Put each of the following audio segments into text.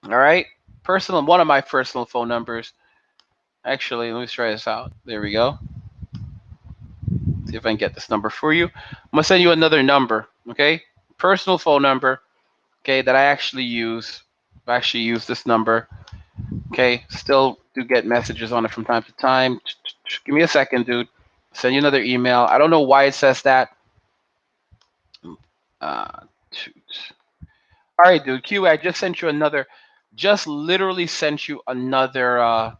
All right. One of my personal phone numbers. Actually, let me try this out. There we go. See if I can get this number for you. I'm gonna send you another number. Okay. Personal phone number. Okay, that I actually use. I actually use this number. Okay. Still do get messages on it from time to time. Give me a second, dude. Send you another email. I don't know why it says that. Uh, all right, dude. Q, I just sent you another. Just literally sent you another.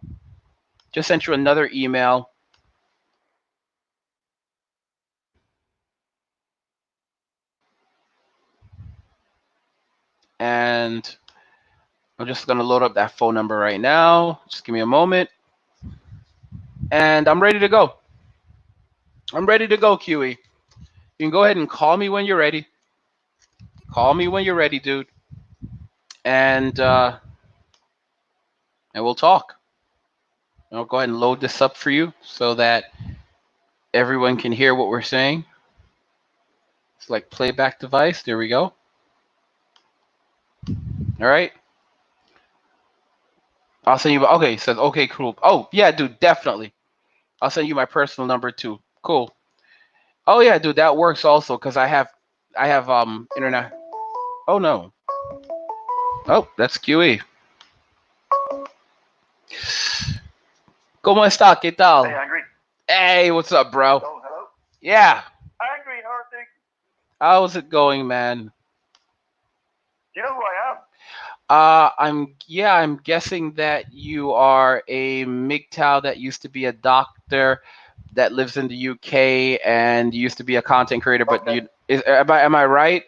Just sent you another email. And I'm just gonna load up that phone number right now. Just give me a moment. And I'm ready to go. I'm ready to go, QE. You can go ahead and call me when you're ready. Call me when you're ready, dude. And and we'll talk. I'll go ahead and load this up for you so that everyone can hear what we're saying. It's like playback device. There we go. All right. I'll send you. Okay, it says okay, cool. Oh yeah, dude, definitely. I'll send you my personal number too. Cool. Oh yeah, dude, that works also because I have internet. Oh no. Oh, that's QE. ¿Cómo está? ¿Qué Hey, tal? Angry. Hey, what's up, bro? Oh, hello. Yeah. Angry, how are things? How's it going, man? Do you know who I am? I'm guessing that you are a MGTOW that used to be a doctor that lives in the UK and you used to be a content creator, but Okay. am I right?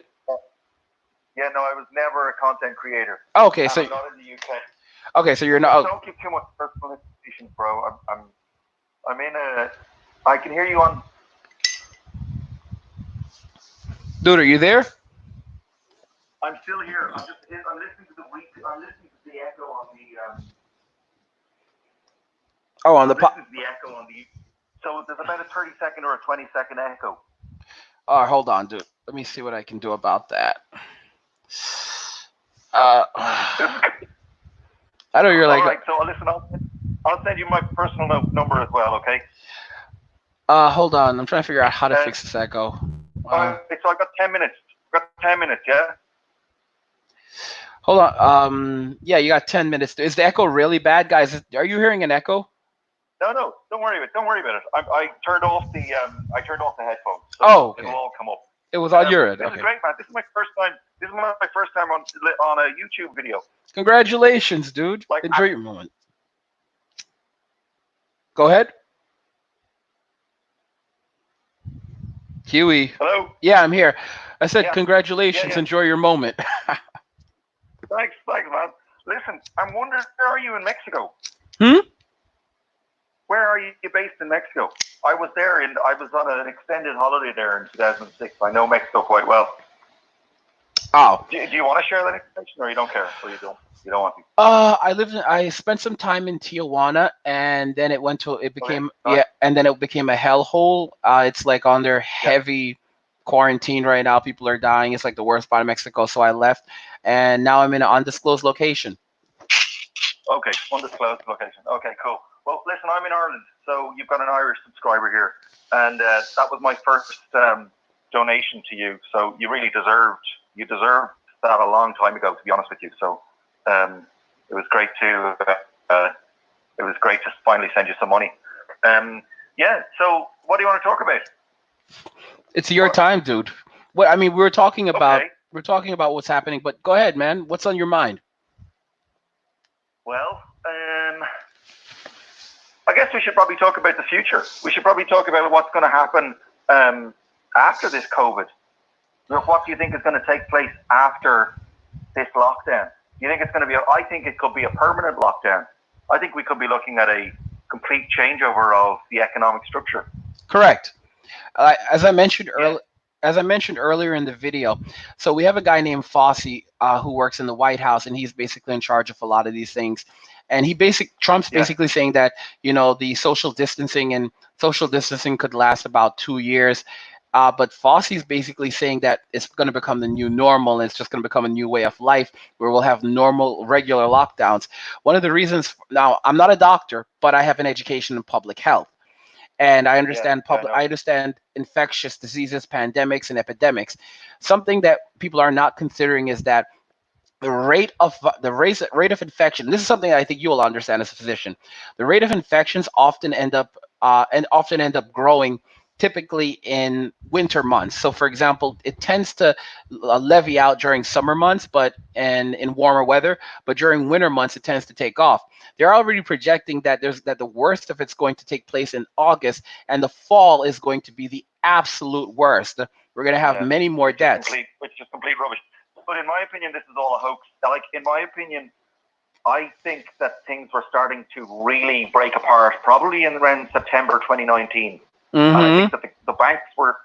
Yeah, no, I was never a content creator. Okay, And so I'm not in the UK. you're Listen, not. don't give too much personal information, bro. I'm in a. I can hear you on. Dude, are you there? I'm still here. I'm listening to the week. I'm listening to the echo on the. Oh, on the I'm po- listening to the echo on the. So there's about a 30-second or a 20-second echo. Oh, hold on, dude. Let me see what I can do about that. No. Uh, I know you're All like, right. So listen, I'll send you my personal number as well. Okay. hold on. I'm trying to figure out how to Uh, fix this echo. all right. So I got 10 minutes. Got 10 minutes. Yeah. Hold on. Yeah, you got 10 minutes. Is the echo really bad, guys? Are you hearing an echo? No, no, don't worry about it. Don't worry about it. I turned off the headphones, so Oh, it'll okay. all come up. It was on your end. This is Okay. great, man. This is my first time. This is my first time on a YouTube video. Congratulations, dude. Like, Enjoy your moment. Go ahead. Huey. hello. Yeah, I'm here. I said Yeah, yeah, congratulations. yeah. Enjoy your moment. Thanks, man. Listen, I'm wondering, where are you in Mexico? Hmm? Where are you based in Mexico? I was there, and I was on an extended holiday there in 2006. I know Mexico quite well. Oh. Do you want to share that information, or you don't care, or you don't? You don't want to? I spent some time in Tijuana, and then it Okay. became, Nice. yeah, and then it became a hellhole. It's like under Yeah. heavy quarantine right now. People are dying. It's like the worst part of Mexico. So I left, and now I'm in an undisclosed location. Okay, undisclosed location. Okay, cool. Well, listen, I'm in Ireland, so you've got an Irish subscriber here, and that was my first donation to you. So you deserved that a long time ago, to be honest with you. So it was great to finally send you some money. Yeah. So what do you want to talk about? It's your time, dude. What I mean, Okay. we're talking about what's happening, but go ahead, man. What's on your mind? Well, I guess we should probably talk about the future. We should probably talk about what's going to happen after this COVID. What do you think is going to take place after this lockdown? Do you think it's going to be? I think it could be a permanent lockdown. I think we could be looking at a complete changeover of the economic structure. Correct. As I mentioned Yeah. earlier. As I mentioned earlier in the video, so we have a guy named Fossey who works in the White House, and he's basically in charge of a lot of these things. And Trump's Yeah. basically saying that the social distancing could last about 2 years, But Fosse's basically saying that it's going to become the new normal, and it's just going to become a new way of life where we'll have normal, regular lockdowns. One of the reasons, now, I'm not a doctor, but I have an education in public health, and I Yeah, understand yeah, I public. know. I understand infectious diseases, pandemics, and epidemics. Something that people are not considering is that the rate of infection. This is something I think you will understand as a physician. The rate of infections often end up growing typically in winter months. So, for example, it tends to levy out during summer months, but and in warmer weather. But during winter months, it tends to take off. They're already projecting that the worst of it's going to take place in August, and the fall is going to be the absolute worst. We're going to have Yeah, many more deaths. which is complete rubbish. But in my opinion, this is all a hoax. Like in my opinion, I think that things were starting to really break apart, probably in around September 2019. And I Mm-hmm. think that the banks were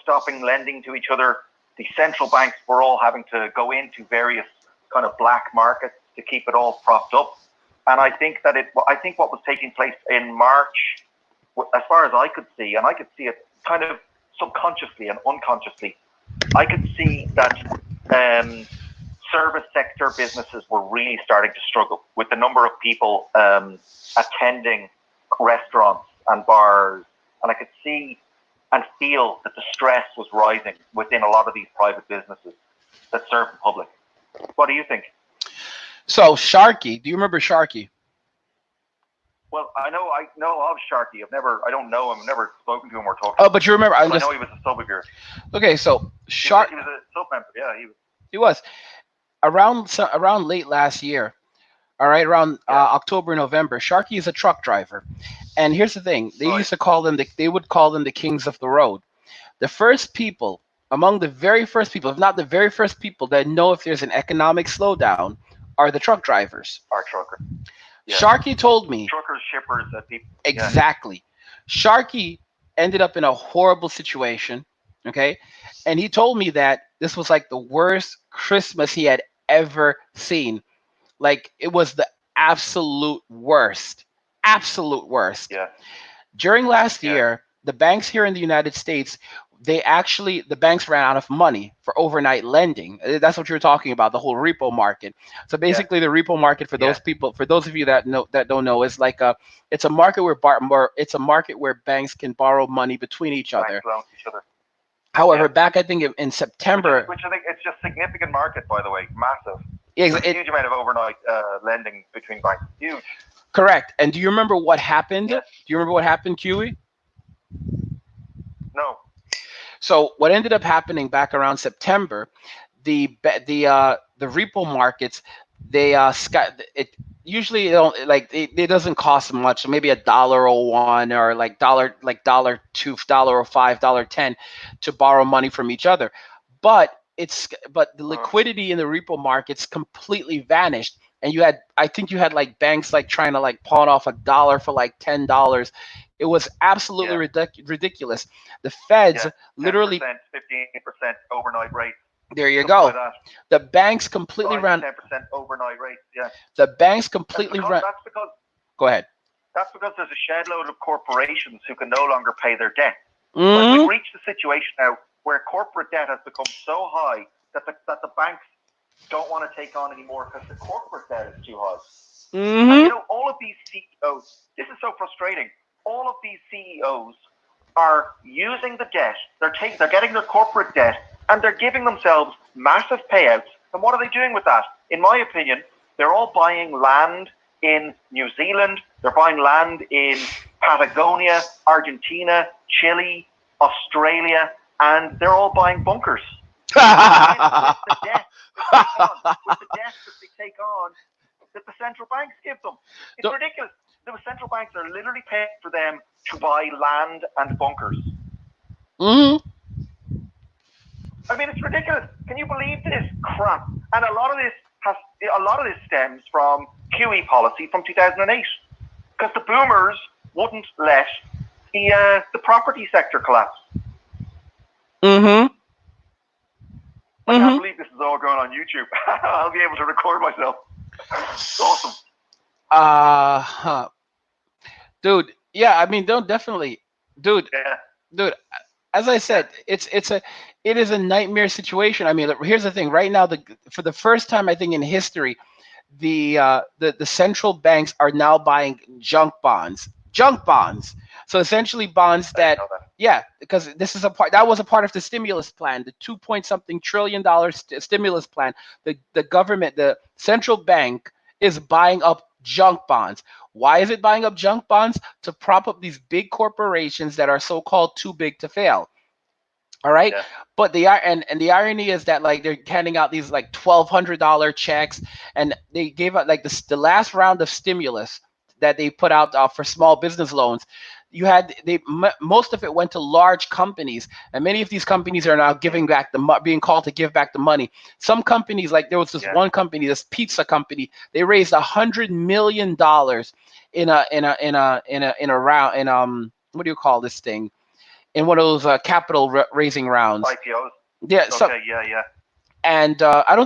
stopping lending to each other. The central banks were all having to go into various kind of black markets to keep it all propped up. And I think what was taking place in March, as far as I could see, and I could see it kind of subconsciously and unconsciously, I could see that um, service sector businesses were really starting to struggle with the number of people attending restaurants and bars, and I could see and feel that the stress was rising within a lot of these private businesses that serve the public. What do you think? So Sharky, do you remember Sharky? Well, I know of Sharky. I don't know him. I've never spoken to him or talked to Oh, him, but you remember? I'm but I just know he was a sub of yours. okay. So Shark, He was a sub member. Yeah, he was. he was around late last year. All right, around Yeah, October, November. Sharky is a truck driver, and here's the thing: they right. used to call them they would call them the kings of the road. The first people, among the very first people, if not the very first people that know if there's an economic slowdown, are the truck drivers. Our trucker. Yeah, Sharky told me truckers, shippers, people. Yeah, exactly. Sharky ended up in a horrible situation, okay? And he told me that this was like the worst Christmas he had ever seen. Like it was the absolute worst. Absolute worst. yeah, During last yeah, year, the banks here in the United States, the banks ran out of money for overnight lending. That's what you're talking about, the whole repo market. So yeah, basically, the repo market for yeah. those people, for those of you that don't know, is like it's a market it's a market where banks can borrow money between each Banks other. loan to each other. However, Yeah, back I think in September, which I think it's just significant market, by the way, massive. There's a it huge amount of overnight lending between banks. Huge. correct. And do you remember what happened? Do Yeah. you remember what happened, Kiwi? No. So what ended up happening back around September, the repo markets, it usually it don't like it doesn't cost much, so maybe $1.01 or like $2, $5, $10 to borrow money from each other, but the Uh, liquidity in the repo markets completely vanished. And I think you had like banks like trying to like pawn off $1 for like $10. It was absolutely yeah. ridiculous. The Feds Yeah. literally 10%, 15% overnight rate, there you something like go. that. The banks completely 5 to ran. 10% overnight rate. Yeah. The banks That's completely because ran. that's because Go ahead. that's because there's a shed load of corporations who can no longer pay their debt. Like we've Mm-hmm. reached a situation now where corporate debt has become so high that the banks don't want to take on anymore because the corporate debt is too high. And Mm-hmm. all of these CEOs, this is so frustrating. All of these CEOs are using the debt. They're getting their corporate debt and they're giving themselves massive payouts. And what are they doing with that? In my opinion, they're all buying land in New Zealand. They're buying land in Patagonia, Argentina, Chile, Australia, and they're all buying bunkers with the debt that they take on that the central banks give them. It's Don't- ridiculous. The central banks are literally paying for them to buy land and bunkers. mm-hmm. I mean, it's ridiculous. Can you believe this crap? And a lot of this stems from QE policy from 2008, because the boomers wouldn't let the property sector collapse. Mm-hmm. I can't Mm-hmm. believe this is all going on YouTube. I'll be able to record myself. It's awesome. Huh. Dude. Yeah. I mean, don't definitely, dude. Yeah. Dude. as I said, it is a nightmare situation. I mean, here's the thing. Right now, for the first time, I think in history, the central banks are now buying junk bonds. Junk bonds. So essentially, bonds I didn't that, know that. yeah, because this is a part that was a part of the stimulus plan, the 2 point something trillion dollars stimulus plan. The government, the central bank, is buying up junk bonds. Why is it buying up junk bonds? To prop up these big corporations that are so-called too big to fail. All right. Yeah. But and the irony is that like they're handing out these like $1,200 checks, and they gave out like the last round of stimulus that they put out for small business loans. You had most of it went to large companies, and many of these companies are now giving back being called to give back the money. Some companies, like there was this Yeah. one company, this pizza company, they raised $100 million in a round what do you call this thing, in one of those capital raising rounds. IPOs. Yeah, so Okay. Yeah. and I don't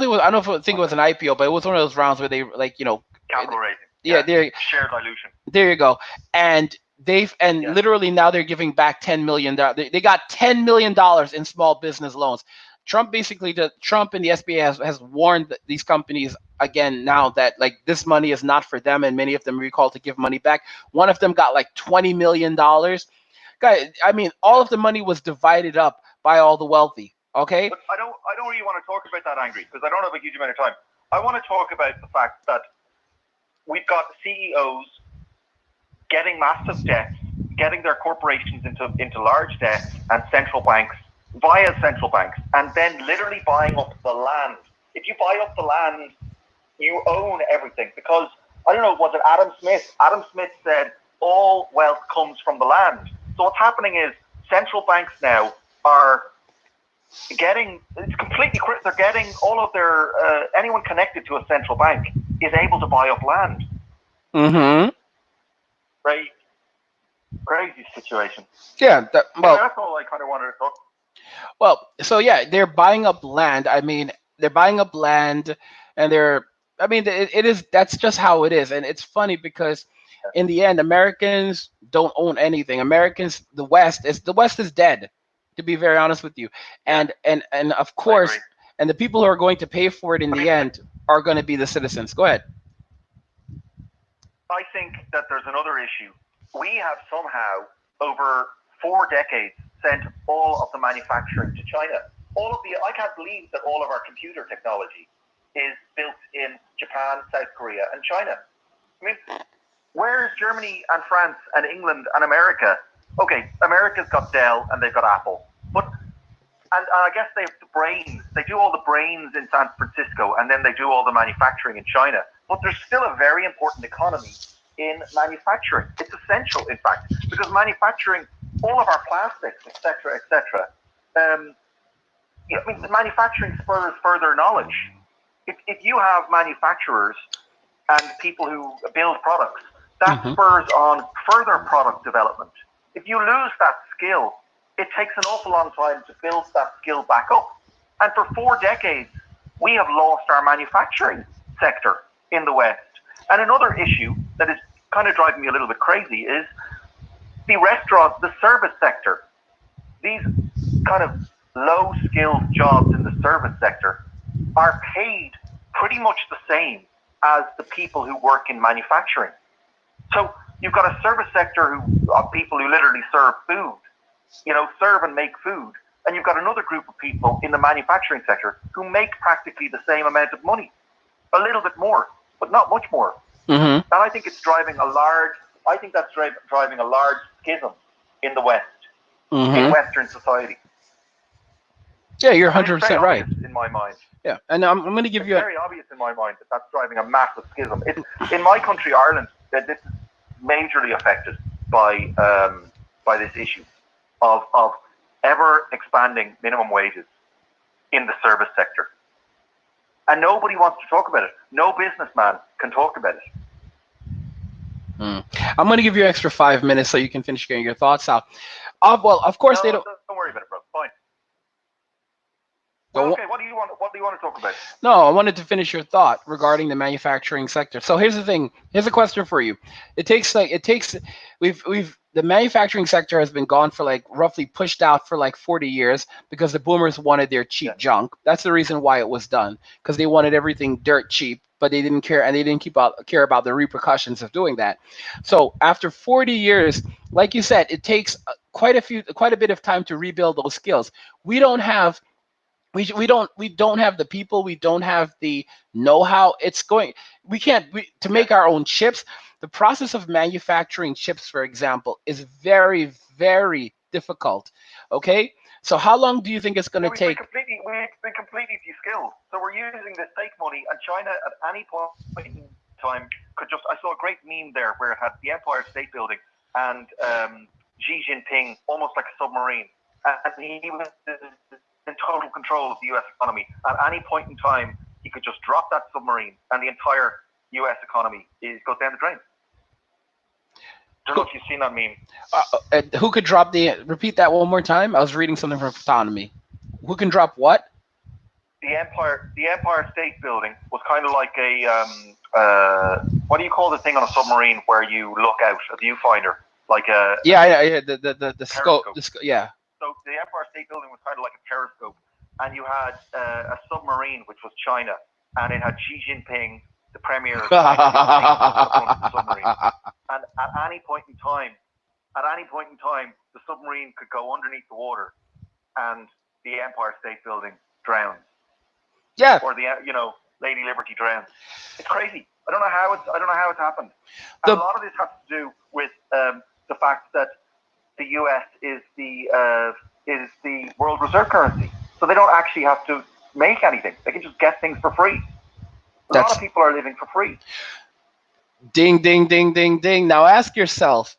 think it was an IPO, but it was one of those rounds where they like Capital raising. yeah, Yeah. Share dilution. there you go, and Yeah. literally now they're giving back $10 million. They got $10 million in small business loans. Trump and the SBA has warned these companies again now that like this money is not for them, and many of them recalled to give money back. One of them got like $20 million. Guys, I mean, all of the money was divided up by all the wealthy. Okay. But I don't really want to talk about that, Angry, because I don't have a huge amount of time. I want to talk about the fact that we've got CEOs getting massive debts, getting their corporations into large debts, and central banks via central banks, and then literally buying up the land. If you buy up the land, you own everything, because I don't know, was it Adam Smith? Adam Smith said all wealth comes from the land. So what's happening is central banks now are getting, it's completely, they're getting all of their, anyone connected to a central bank is able to buy up land. Mm-hmm. Right? Crazy situation. Yeah. That's all I kind of wanted to talk. Well, so yeah, they're buying up land. I mean, they're buying up land, and I mean, it is. That's just how it is, and it's funny because in the end, Americans don't own anything. The West is dead, to be very honest with you, and of course, and the people who are going to pay for it in the end are going to be the citizens. Go ahead. I think that there's another issue. We have somehow, over 4 decades, sent all of the manufacturing to China. I can't believe that all of our computer technology is built in Japan, South Korea, and China. I mean, where's Germany and France and England and America? Okay, America's got Dell and they've got Apple, but and I guess they have the brains. They do all the brains in San Francisco, and then they do all the manufacturing in China. But there's still a very important economy in manufacturing. It's essential, in fact, because manufacturing all of our plastics, etc., etc. Manufacturing spurs further knowledge. If you have manufacturers and people who build products, that spurs on further product development. If you lose that skill, it takes an awful long time to build that skill back up. And for 4 decades, we have lost our manufacturing sector in the West. And another issue that is kind of driving me a little bit crazy is the service sector. These kind of low-skilled jobs in the service sector are paid pretty much the same as the people who work in manufacturing. So you've got a service sector of people who literally serve food, serve and make food. And you've got another group of people in the manufacturing sector who make practically the same amount of money, a little bit more, but not much more. And I think it's driving that's driving a large schism in the West, in Western society. Yeah, you're 100% right. In my mind. Yeah, and I'm going to give you very obvious in my mind that that's driving a massive schism. In my country, Ireland, that this is majorly affected by this issue of ever expanding minimum wages in the service sector. And nobody wants to talk about it. No businessman can talk about it. I'm going to give you an extra 5 minutes so you can finish getting your thoughts out. Well, of course they don't. Don't worry about it, bro. Fine. Well, So okay. What do you want? What do you want to talk about? no, I wanted to finish your thought regarding the manufacturing sector. So here's the thing. Here's a question for you. We've the manufacturing sector has been gone for like roughly pushed out for like 40 years because the boomers wanted their Yeah. cheap junk. That's the reason why it was done, because they wanted everything dirt cheap, but they didn't care, and they didn't care about the repercussions of doing that. So after 40 years, like you said, it takes quite a bit of time to rebuild those skills. We don't have we don't have the people, we don't have the know-how. It's going we can't we, to Yeah. make our own chips. The process of manufacturing chips, for example, is very, very difficult. Okay, so how long do you think it's going Yeah, to take? we completely de-skilled. So we're using this fake money, and China at any point in time could just. I saw a great meme there where it had the Empire State Building and Xi Jinping almost like a submarine, and he was in total control of the U.S. economy. At any point in time, he could just drop that submarine, and the entire U.S. economy goes down the drain. I don't know if you've seen that meme. Who could drop the? Repeat that one more time. I was reading something from Autonomy. Who can drop what? The Empire State Building was kind of like what do you call the thing on a submarine where you look out, a viewfinder, like a Yeah. The scope. periscope. Yeah. So the Empire State Building was kind of like a periscope, and you had a submarine which was China, and it had Xi Jinping, the premier of China, on the front of the submarine. And at any point in time, the submarine could go underneath the water, and the Empire State Building drowns. Yeah. Or Lady Liberty drowns. It's crazy. I don't know how it's happened. And a lot of this has to do with the fact that the U.S. is the world reserve currency, so they don't actually have to make anything. They can just get things for free. A lot of people are living for free. Ding, ding, ding, ding, ding. Now ask yourself.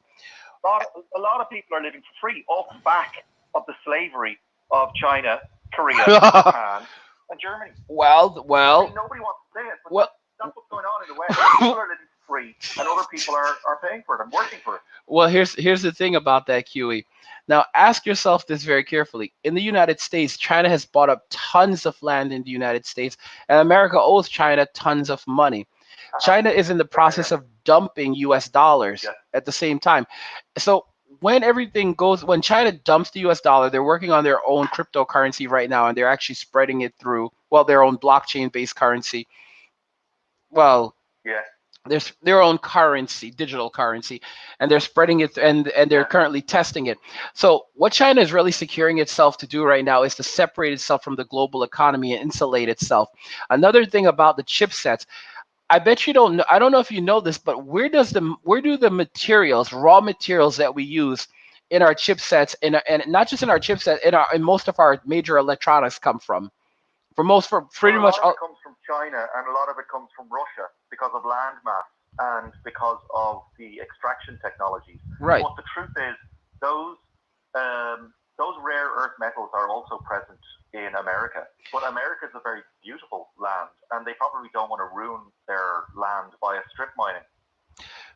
A lot of people are living for free off the back of the slavery of China, Korea, Japan, and Germany. Well. I mean, nobody wants to say it, but that's what's going on in the West. People are living for free, and other people are paying for it and working for it. Well, here's the thing about that, QE. Now, ask yourself this very carefully. In the United States, China has bought up tons of land in the United States, and America owes China tons of money. China is in the process of dumping US dollars at the same time. So when China dumps the US dollar, they're working on their own cryptocurrency right now, and they're actually spreading it through, their own blockchain-based currency. Well, yeah. There's their own currency, digital currency, and they're spreading it, and they're currently testing it. So what China is really securing itself to do right now is to separate itself from the global economy and insulate itself. Another thing about the chipsets, I bet you don't know. I don't know if you know this, but where do the materials, raw materials that we use in our chipsets, and not just in our chipset, in most of our major electronics come from? For pretty much all. A lot of it comes from China, and a lot of it comes from Russia because of land mass and because of the extraction technologies. Right. But the truth is, those rare earth metals are also present in America. But America is a very beautiful land, and they probably don't want to ruin their land by strip mining.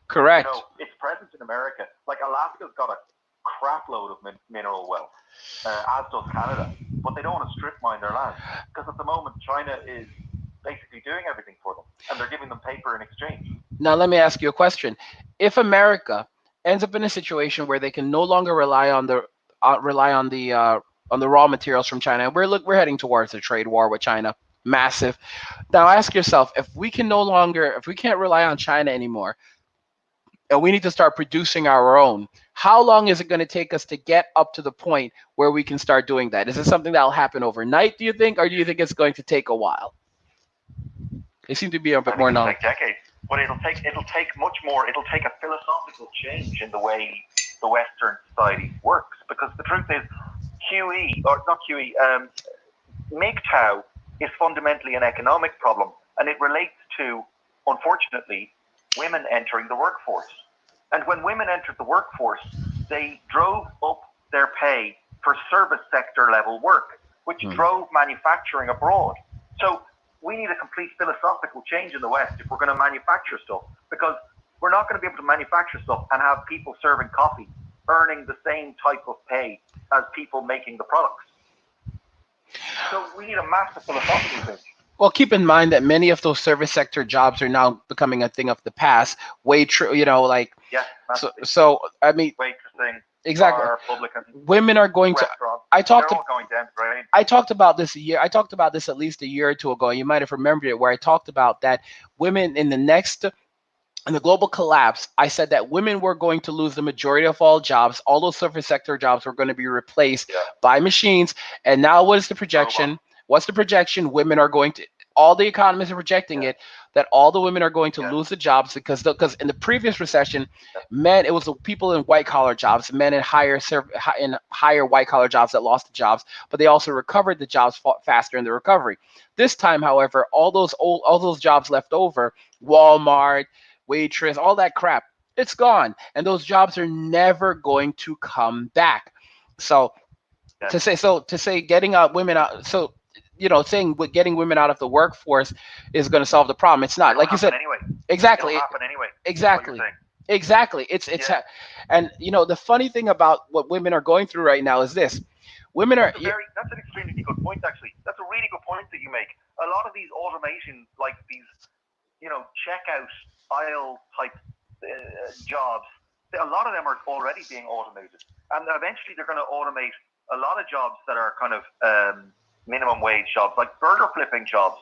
Correct. It's present in America. Like Alaska's got a crap load of mineral wealth, as does Canada. But they don't want to strip mine their land because at the moment China is basically doing everything for them, and they're giving them paper in exchange. Now let me ask you a question: if America ends up in a situation where they can no longer rely on the raw materials from China, and we're heading towards a trade war with China, massive. Now ask yourself: if we can't rely on China anymore, and we need to start producing our own, how long is it going to take us to get up to the point where we can start doing that? Is it something that'll happen overnight, do you think, or do you think it's going to take a while? They seem to be a bit more knowledgeable. It'll take decades, but it'll take much more. It'll take a philosophical change in the way the Western society works, because the truth is, MGTOW is fundamentally an economic problem, and it relates to, unfortunately, women entering the workforce. And when women entered the workforce, they drove up their pay for service sector level work, which drove manufacturing abroad. So we need a complete philosophical change in the West if we're going to manufacture stuff, because we're not going to be able to manufacture stuff and have people serving coffee earning the same type of pay as people making the products. So we need a massive philosophical change. Well, keep in mind that many of those service sector jobs are now becoming a thing of the past. Way true, like Yes, so. massively. So I mean, Waitressing, exactly. bar, publican, Women are going to. restaurants, I they're talked. all going down the drain. I talked about this a year. I talked about this at least a year or two ago. You might have remembered it, where I talked about that women in the global collapse. I said that women were going to lose the majority of all jobs. All those service sector jobs were going to be replaced Yeah, by machines. And now, what is the robots. projection? What's the projection? Women are going to. All the economists are projecting Yeah, it that all the women are going to yeah, lose the jobs because in the previous recession, yeah, men, it was the people in white collar jobs, men in higher white collar jobs that lost the jobs, but they also recovered the jobs faster in the recovery. This time, however, all those jobs left over, Walmart, waitress, all that crap, it's gone, and those jobs are never going to come back. So yeah. to say getting out women out, so saying getting women out of the workforce is going to solve the problem. It's But not, it'll like you happen said. anyway. It'll Exactly. happen anyway, is what you're Exactly. saying. Exactly. It's Yeah. and the funny thing about what women are going through right now is this: women are. That's an extremely good point, actually. That's a really good point that you make. A lot of these automation, like these, checkout aisle type jobs, a lot of them are already being automated, and eventually they're going to automate a lot of jobs that are kind of minimum wage jobs, like burger flipping jobs.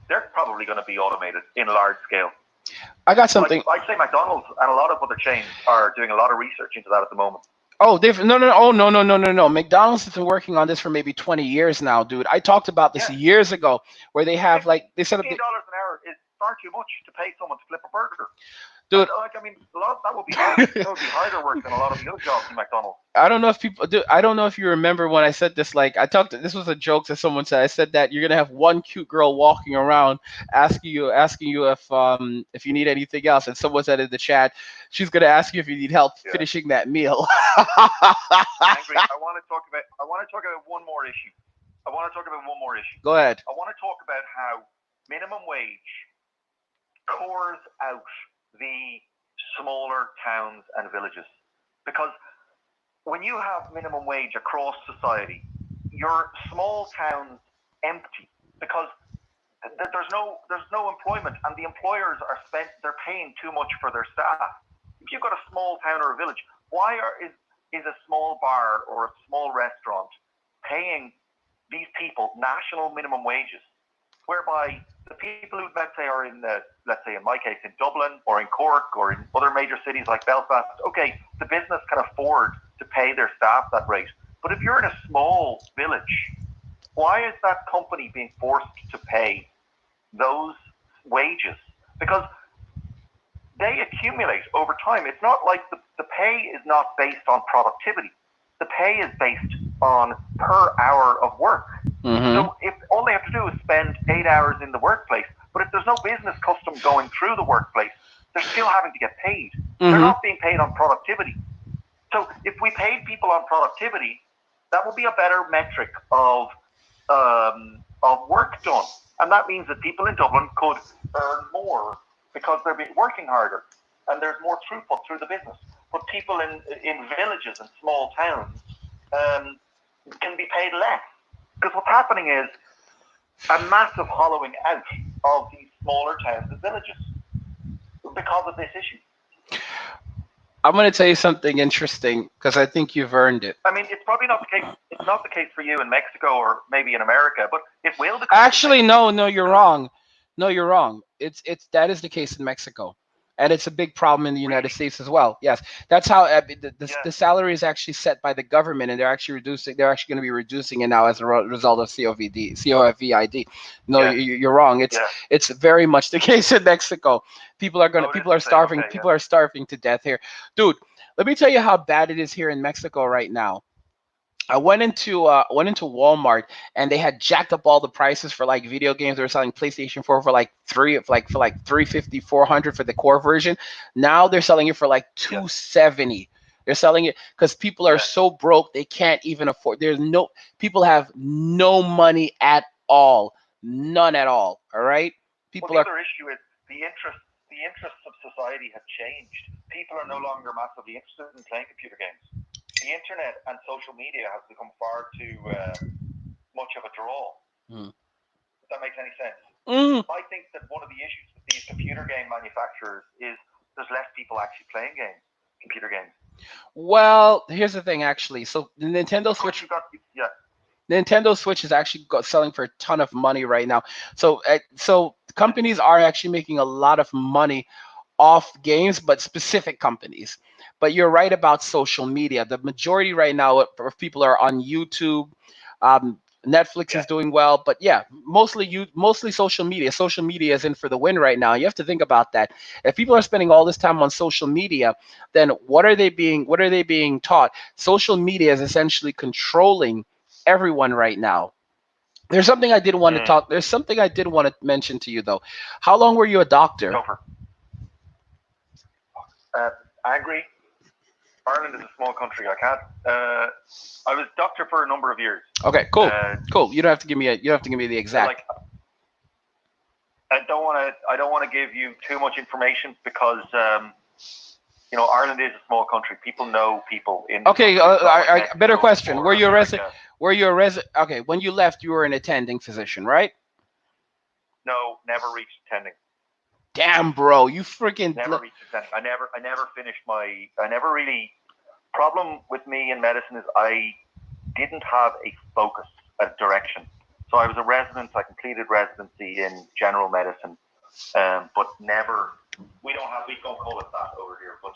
They're probably going to be automated in large scale. I got something. Like, I'd say McDonald's and a lot of other chains are doing a lot of research into that at the moment. Oh, they've no, no, no, oh, no, no, no, no, no. McDonald's has been working on this for maybe 20 years now, dude. I talked about this Yeah, years ago, where they have like they set up the $15 an hour is far too much to pay someone to flip a burger. dude. Like, I mean, a lot that would be hard. That would be harder work than a lot of the other jobs in McDonald's. I don't know if people do. I don't know if you remember when I said this. Like I talked. This was a joke that someone said. I said that you're gonna have one cute girl walking around asking you if you need anything else, and someone said in the chat she's gonna ask you if you need help Yeah. finishing that meal. Angry. I want to talk about one more issue. Go ahead. I want to talk about how minimum wage cores out the smaller towns and villages, because when you have minimum wage across society, your small towns empty because there's no employment, and the employers they're paying too much for their staff. If you've got a small town or a village, is a small bar or a small restaurant paying these people national minimum wages, whereby the people who, let's say, are let's say in my case in Dublin or in Cork or in other major cities like Belfast, okay, the business can afford to pay their staff that rate. But if you're in a small village, why is that company being forced to pay those wages? Because they accumulate over time. It's not like the pay is not based on productivity. The pay is based on per hour of work. Mm-hmm. So if all they have to do is spend 8 hours in the workplace, but if there's no business custom going through the workplace, they're still having to get paid. Mm-hmm. They're not being paid on productivity. So if we paid people on productivity, that would be a better metric of work done, and that means that people in Dublin could earn more because they're working harder, and there's more throughput through the business. But people in villages and small towns can be paid less, because what's happening is a massive hollowing out of these smaller towns and villages because of this issue. I'm going to tell you something interesting because I think you've earned it. I mean, it's probably not the case. It's not the case for you in Mexico or maybe in America, but it will. Actually, no, you're wrong. No, you're wrong. That is the case in Mexico, and it's a big problem in the United States as well. Yes, that's how the salary is actually set by the government, and they're actually going to be reducing it now as a result of COVID. No, you're wrong. It's very much the case in Mexico. People are starving. Okay, people are starving to death here, dude. Let me tell you how bad it is here in Mexico right now. I went into Walmart, and they had jacked up all the prices for like video games. They were selling PlayStation 4 for like 350, 400 for the core version. Now they're selling it for like 270. They're selling it because people are so broke they can't even afford. People have no money at all, none at all. All right, the other issue is the interests of society have changed. People are no longer massively interested in playing computer games. The internet and social media has become far too much of a draw. Mm. If that makes any sense. Mm. I think that one of the issues with these computer game manufacturers is there's less people actually playing computer games. Well, here's the thing, actually. So the Nintendo Switch, Nintendo Switch is actually selling for a ton of money right now. So companies are actually making a lot of money off games, but specific companies. But you're right about social media. The majority right now of people are on YouTube. Netflix is doing well, but yeah, mostly social media. Social media is in for the win right now. You have to think about that. If people are spending all this time on social media, then what are they being taught? Social media is essentially controlling everyone right now. There's something I did want to talk. There's something I did want to mention to you though. How long were you a doctor? Angry. Ireland is a small country. I can't. I was doctor for a number of years. Okay, cool, cool. You don't have to give me the exact. I don't want to give you too much information because Ireland is a small country. People know people in. Okay, better question. Were you a resident? Okay, when you left, you were an attending physician, right? No, never reached attending. Damn, bro, you freaking never reached attending. I never finished my. I never really. Problem with me in medicine is I didn't have a focus, a direction. So I was a resident. I completed residency in general medicine, but never. We don't call it that over here, but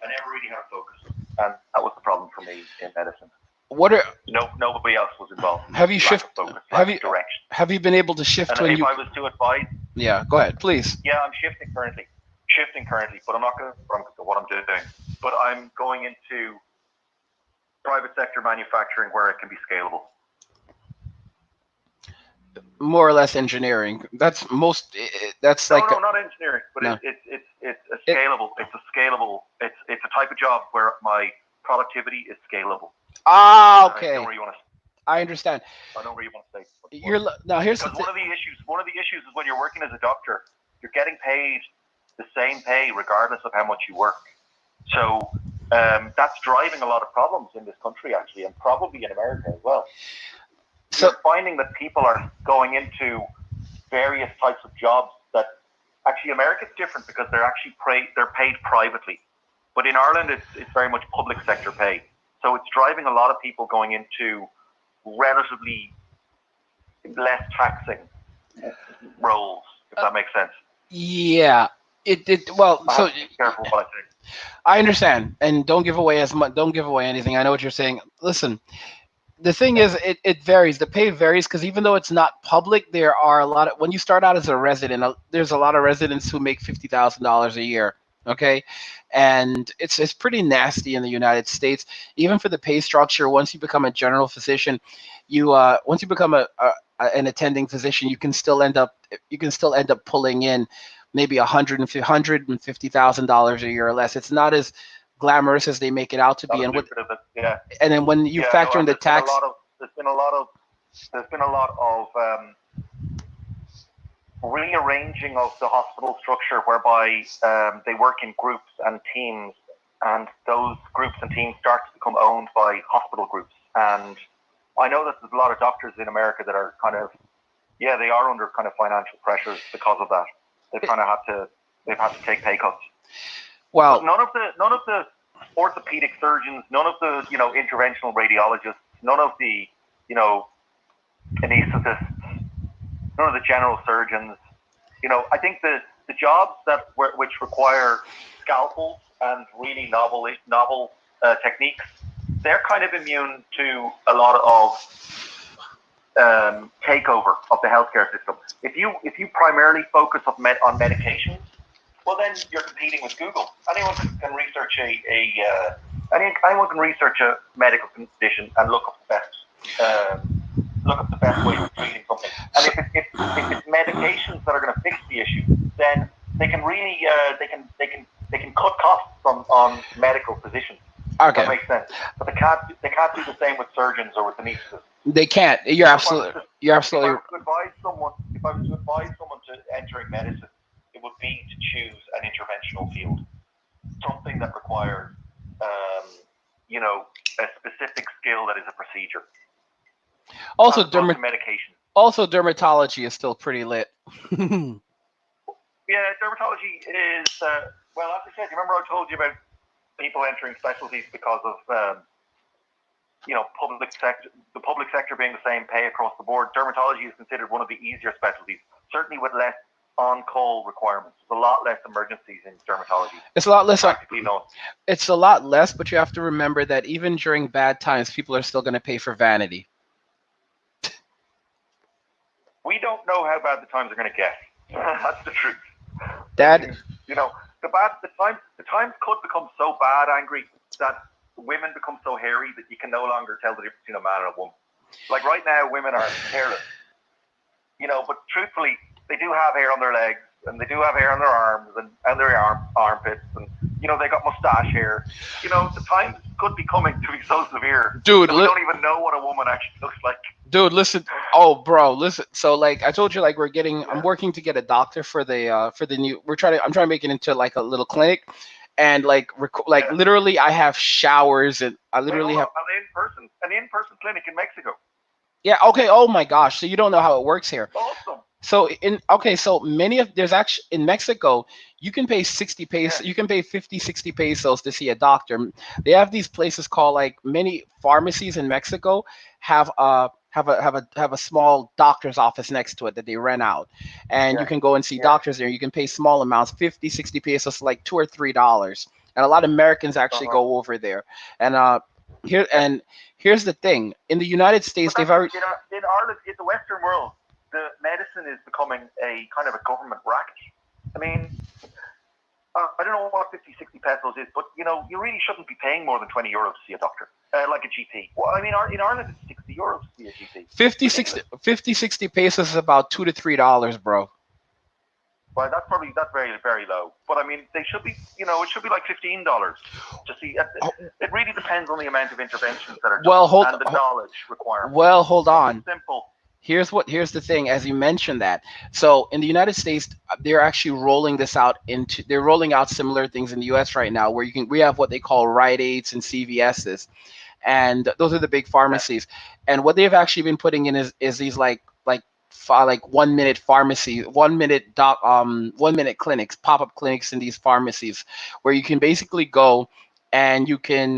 I never really had a focus, and that was the problem for me in medicine. Nobody else was involved. Have you shifted? Direction. Have you been able to shift and if I was to advise? Yeah, go ahead, please. Yeah, I'm shifting currently, but I'm not going to what I'm doing. But I'm going into private sector manufacturing where it can be scalable. More or less engineering. That's most. That's no, like not engineering, but no. It's a scalable. It's a scalable. It's a type of job where my productivity is scalable. Ah, okay. I know where you want to. I understand. I know where you want to stay. Here's because one of the issues. One of the issues is when you're working as a doctor, you're getting paid the same pay regardless of how much you work. So that's driving a lot of problems in this country, actually, and probably in America as well. So you're finding that people are going into various types of jobs that actually America's different because they're paid privately, but in Ireland it's very much public sector pay. So it's driving a lot of people going into relatively less taxing roles, if that makes sense. Yeah, well. I have to be careful what I say. I understand, and don't give away as much. Don't give away anything. I know what you're saying. Listen, the thing is, it varies. The pay varies because even though it's not public, there are a lot of when you start out as a resident, there's a lot of residents who make $50,000 a year. Okay, and it's pretty nasty in the United States. Even for the pay structure, once you become a general physician, once you become an attending physician, you can still end up pulling in maybe $150,000 a year or less. It's not as glamorous as they make it out to be, and and then when you factor in the tax, there's been a lot of rearranging of the hospital structure, whereby they work in groups and teams, and those groups and teams start to become owned by hospital groups. And I know that there's a lot of doctors in America that are they are under kind of financial pressures because of that. They've had to take pay cuts. Well, but none of the orthopedic surgeons, none of the interventional radiologists, none of the anesthetists, none of the general surgeons. I think the jobs which require scalpels and really novel techniques, they're kind of immune to a lot of takeover of the healthcare system. If you primarily focus on medications, well then you're competing with Google. Anyone can research anyone can research a medical condition and look up the best way of treating something. And if it's medications that are going to fix the issue, then they can really they can cut costs on medical physicians. Okay. That makes sense. But they can't do the same with surgeons or with anesthetists. They can't. You're absolutely. If I was to advise someone to entering medicine, it would be to choose an interventional field, something that requires, a specific skill that is a procedure. Also, as opposed to medication. also dermatology is still pretty lit. Yeah, dermatology is well, as I said, you remember I told you about people entering specialties because of the public sector being the same pay across the board. Dermatology is considered one of the easier specialties, certainly with less on-call requirements. There's a lot less emergencies in dermatology. It's a lot less. Practically none. It's a lot less, but you have to remember that even during bad times, people are still going to pay for vanity. We don't know how bad the times are going to get. That's the truth. That the times could become so bad, angry, that women become so hairy that you can no longer tell the difference between a man and a woman. Like right now, women are hairless. But truthfully, they do have hair on their legs, and they do have hair on their arms and their armpits, and they got mustache hair. The times could be coming to be so severe dude, that we don't even know what a woman actually looks like. Dude, listen. Oh, bro, listen. So, like I told you, like I'm working to get a doctor for the new. I'm trying to make it into like a little clinic, and literally, I have showers and I literally have an in-person clinic in Mexico. Yeah. Okay. Oh my gosh. So you don't know how it works here. Awesome. So many of there's actually in Mexico you can pay 60 pesos, you can pay 50, 60 pesos to see a doctor. They have these places called like many pharmacies in Mexico have a small doctor's office next to it that they rent out, and you can go and see doctors there. You can pay small amounts, 50, 60 pesos, like $2 or $3, and a lot of Americans actually go over there. And here's the thing: in the United States, they've already in Ireland, in the Western world, the medicine is becoming a kind of a government racket. I mean, I don't know what 50, 60 pesos is, but you really shouldn't be paying more than 20 euros to see a doctor, like a GP. Well, I mean, in Ireland, it's 60 euros to see a GP. 50, 60 pesos is about $2 to $3, bro. Well, that's very, very low. But I mean, they should be, it should be like $15 to see. It really depends on the amount of interventions that are done and the knowledge requirement. Well, hold on. Simple. Here's the thing, as you mentioned that. So in the United States, they're actually rolling this out they're rolling out similar things in the US right now, where we have what they call Rite Aids and CVS's, and those are the big pharmacies. And what they've actually been putting in is these like 1 minute pharmacy, 1 minute 1 minute clinics, pop-up clinics in these pharmacies, where you can basically go and you can